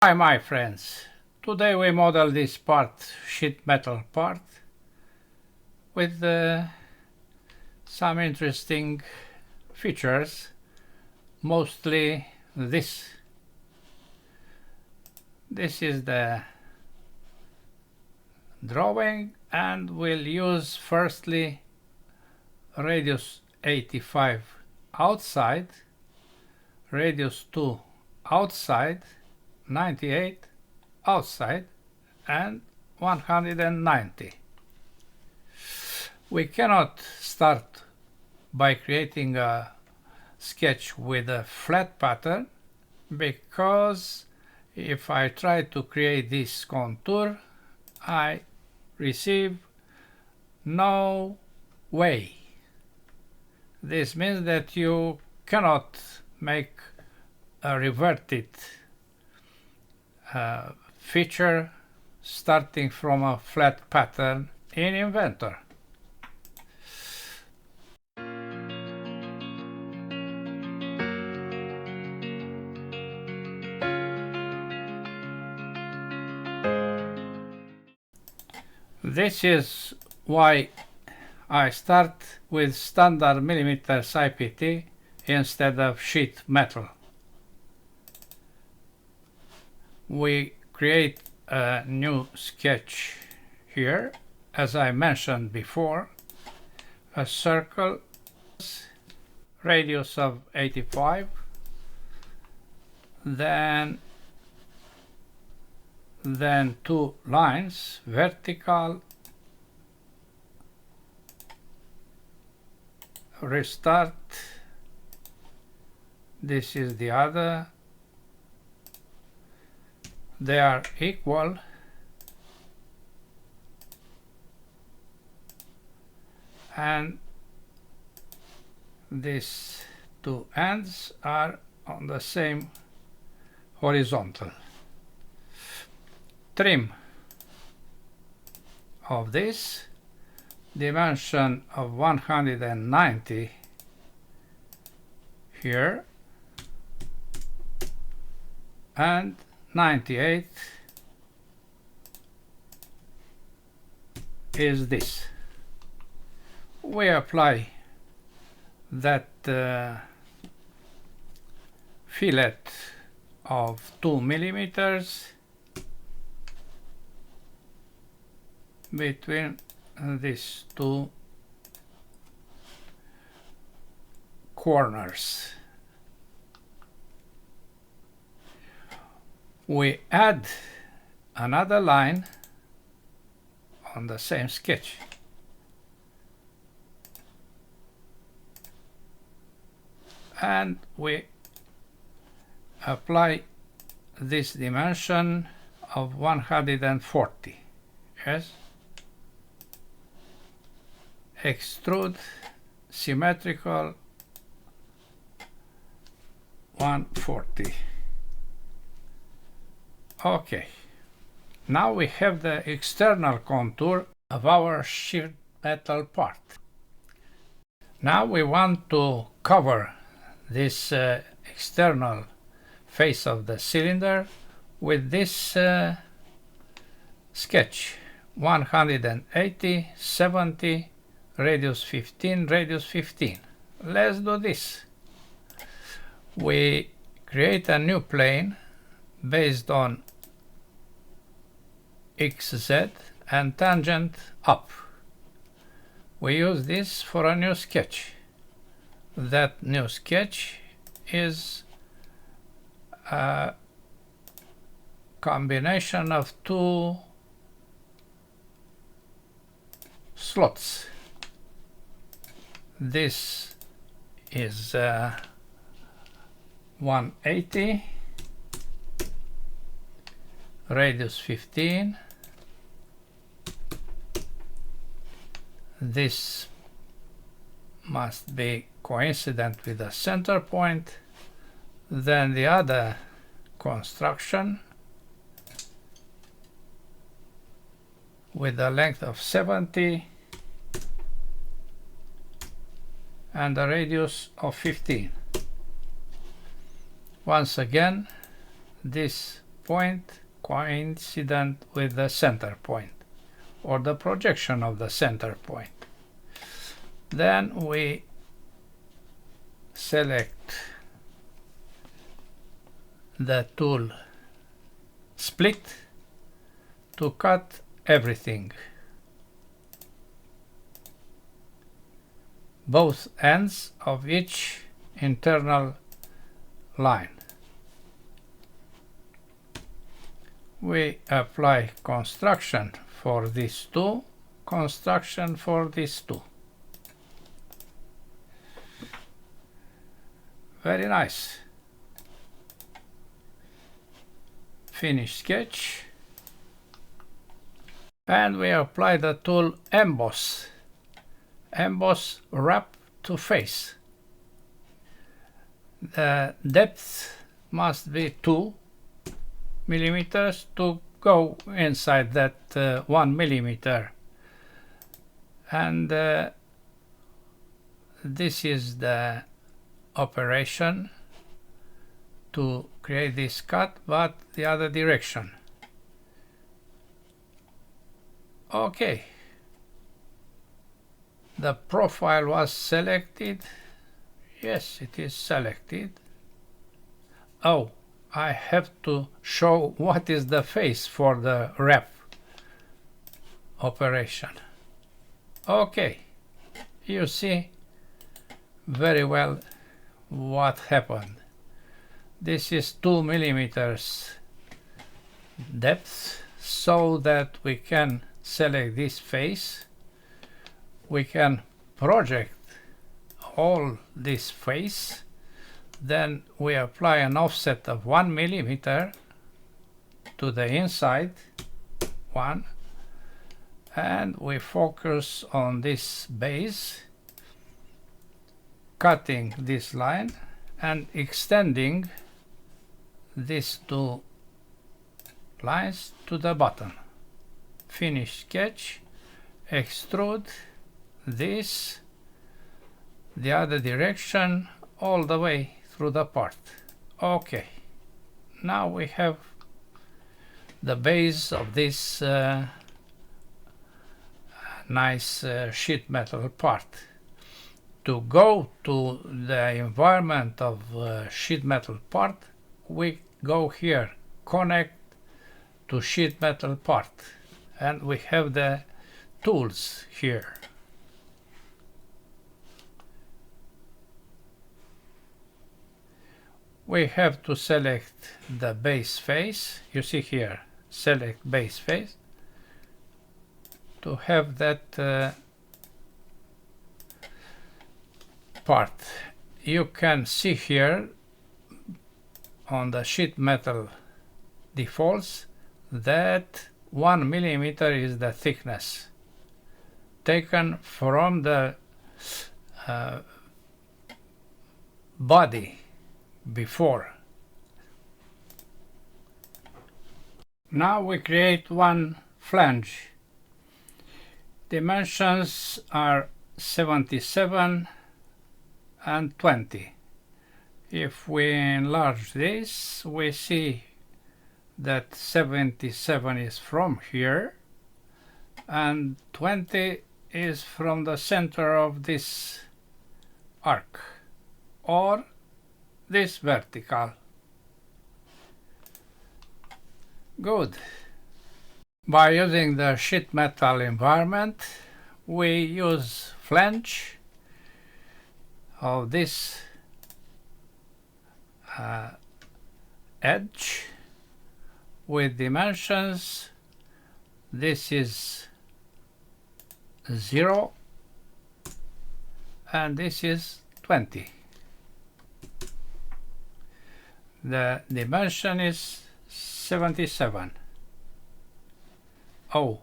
Hi my friends, today we model this sheet metal part with some interesting features, mostly this. This is the drawing, and we'll use firstly radius 85 outside, radius 2 outside, 98 outside, and 190. We cannot start by creating a sketch with a flat pattern, because if I try to create this contour, I receive no way. This means that you cannot make a reverted feature starting from a flat pattern in Inventor. This is why I start with standard millimeters IPT instead of sheet metal. We create a new sketch here, as I mentioned before, a circle, radius of 85, then two lines, vertical, restart, this is the other, they are equal, and these two ends are on the same horizontal. Trim of this, dimension of 190 here, and 98 is this. We apply that fillet of 2 millimeters between these two corners. We add another line on the same sketch. And we apply this dimension of 140. Yes? Extrude symmetrical 140. Okay, now we have the external contour of our sheet metal part. Now we want to cover this external face of the cylinder with this sketch, 180, 70, radius 15, radius 15. Let's do this. We create a new plane based on XZ and tangent up. We use this for a new sketch. That new sketch is a combination of two slots. This is 180, radius 15. This must be coincident with the center point. Then the other construction with a length of 70 and a radius of 15. Once again, this point coincident with the center point, or the projection of the center point. Then we select the tool split to cut everything, both ends of each internal line. We apply construction for these two, construction for these two. Very nice. Finish sketch. And we apply the tool emboss. Emboss wrap to face. The depth must be 2 millimeters to go inside that 1 millimeter. And this is the operation to create this cut, but the other direction. Okay. The profile was selected. Yes, it is selected. Oh, I have to show what is the face for the wrap operation. Okay, you see very well what happened. This is 2 millimeters depth, so that we can select this face. We can project all this face. Then we apply an offset of 1 millimeter to the inside, 1, and we focus on this base, cutting this line and extending these two lines to the bottom. Finish sketch, extrude this, the other direction, all the way through the part. Okay, now we have the base of this nice sheet metal part. To go to the environment of sheet metal part, we go here, connect to sheet metal part, and we have the tools here. We have to select the base face. You see here, select base face to have that part. You can see here on the sheet metal defaults that 1 millimeter is the thickness taken from the body before. Now we create one flange. Dimensions are 77 and 20. If we enlarge this, we see that 77 is from here and 20 is from the center of this arc, or this vertical. Good. By using the sheet metal environment, we use flange of this edge with dimensions. This is 0 and this is 20. The dimension is 77. Oh,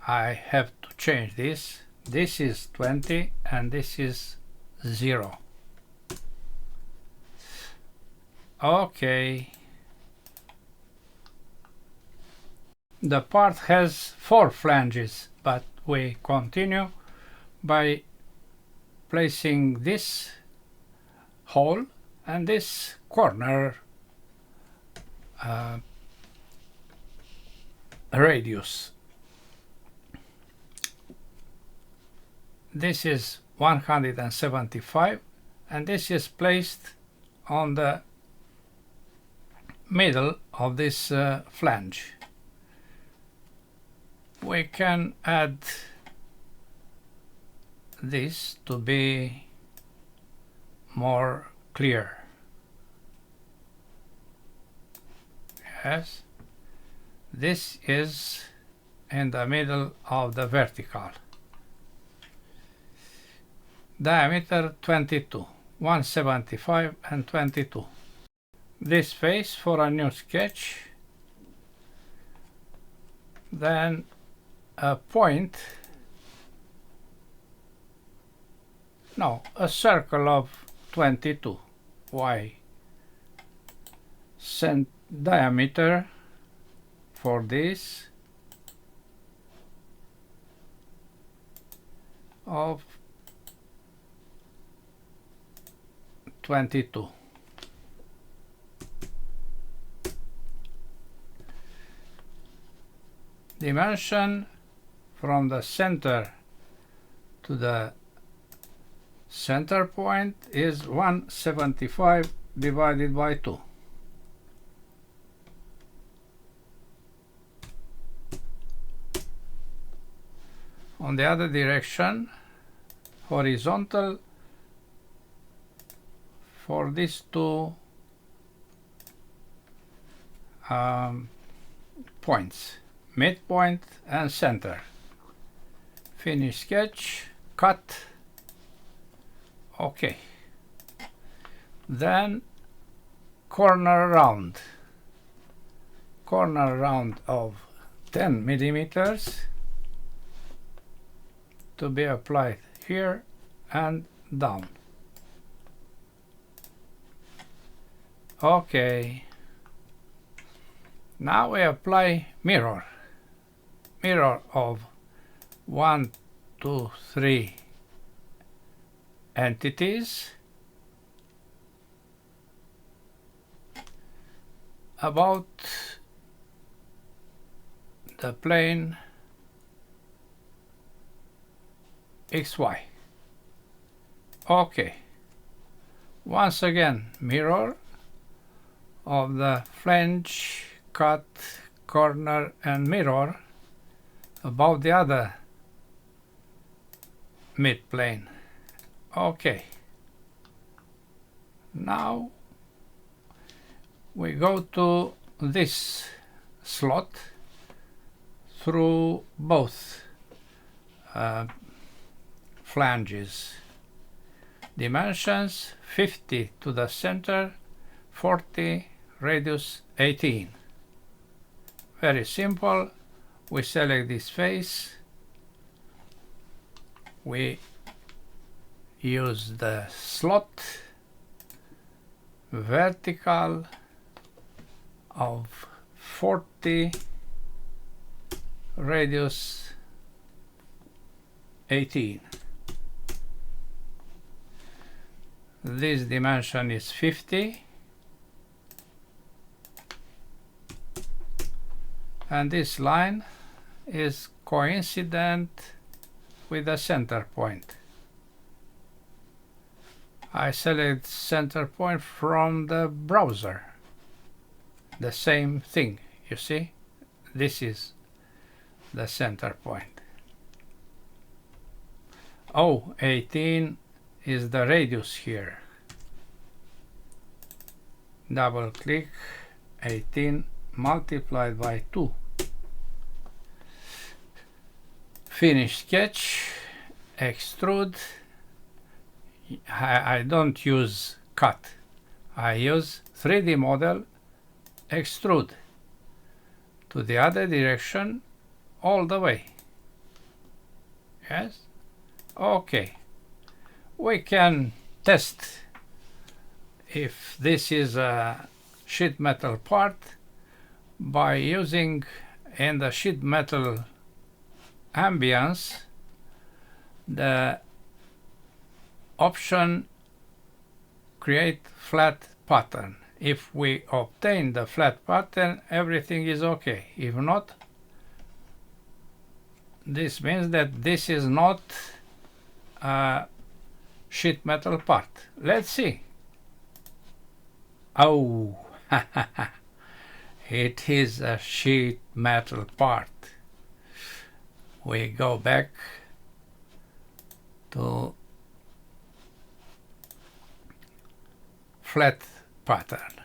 I have to change this. This is 20 and this is 0. Okay. The part has 4 flanges, but we continue by placing this hole and this corner radius. This is 175, and this is placed on the middle of this flange. We can add this to be more clear. Yes, this is in the middle of the vertical. Diameter 22, 175 and 22. This face for a new sketch. Then a point, no, a circle of 22. Why? Diameter for this of 22. Dimension from the center to the center point is 175 divided by 2. On the other direction, horizontal for these two points, midpoint and center. Finish sketch, cut. Okay. Then corner round of 10 millimeters to be applied here and down. Okay. Now we apply mirror of 1, 2, 3 entities about the plane XY. Okay. Once again, mirror of the flange, cut, corner and mirror about the other mid plane. Okay. Now we go to this slot through both flanges. Dimensions 50 to the center, 40, radius 18. Very simple. We select this face. We use the slot vertical of 40, radius 18. This dimension is 50, and this line is coincident with the center point. I select center point from the browser. The same thing, you see? This is the center point. Oh, 18 is the radius here. Double click, 18 multiplied by 2. Finish sketch, extrude. I don't use cut. I use 3D model, extrude to the other direction all the way. Yes? Okay. We can test if this is a sheet metal part by using in the sheet metal ambience the option create flat pattern. If we obtain the flat pattern, everything is okay. If not, this means that this is not a sheet metal part. Let's see. Oh, it is a sheet metal part. We go back to flat pattern,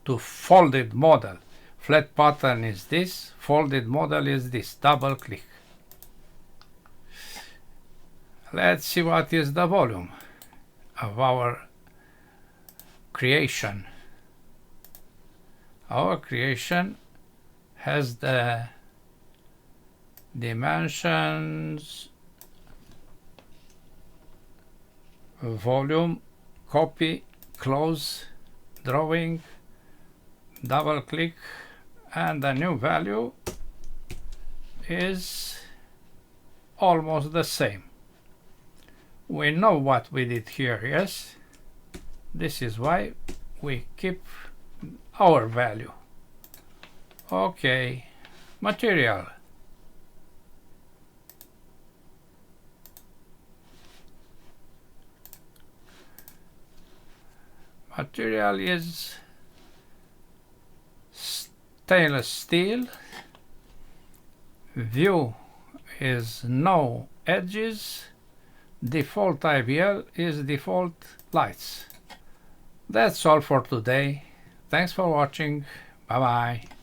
to folded model. Flat pattern is this, folded model is this. Double click. Let's see what is the volume of our creation. Our creation has the dimensions, volume, copy, close, drawing, double click, and the new value is almost the same. We know what we did here, yes? This is why we keep our value. Okay, material. Material is stainless steel. View is no edges. Default IBL is default lights. That's all for today. Thanks for watching. Bye bye.